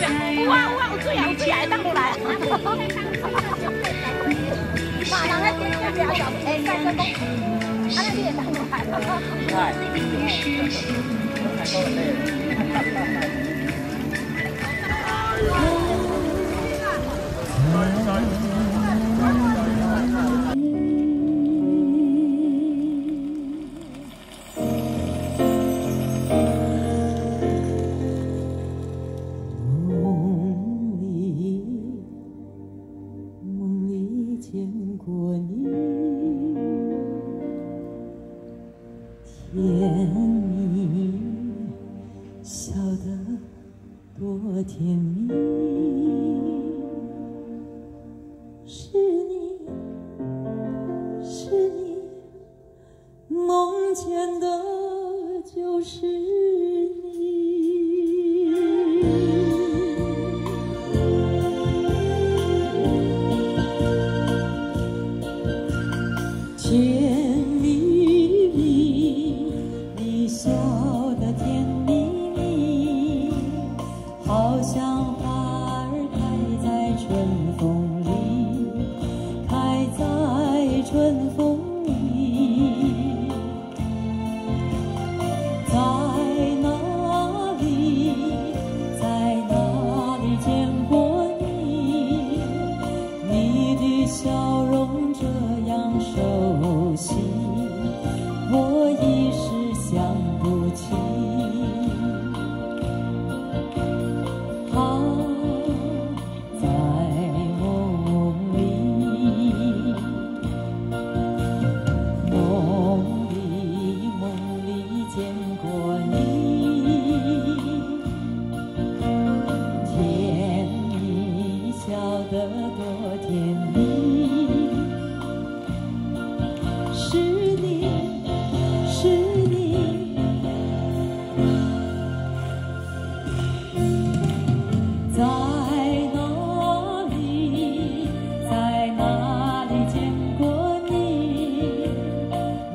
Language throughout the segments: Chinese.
有水啊，会当落来。嘛，人咧点点了就会再个讲，安尼你会当落来。嗨，太多了嘞。 梦里见过你，甜蜜，笑得多甜蜜。是你，是你，梦见的就是你。 甜蜜蜜，你笑得甜蜜蜜，好像花儿开在春风里，开在春风里。在哪里，在哪里见过你？你的笑容这样熟悉，我一时想不起。他在梦里，梦里见过你，甜蜜笑得多甜蜜。 是你，是你，在哪里，在哪里见过你？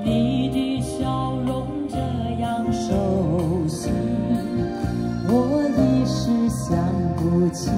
你的笑容这样熟悉，我一时想不起。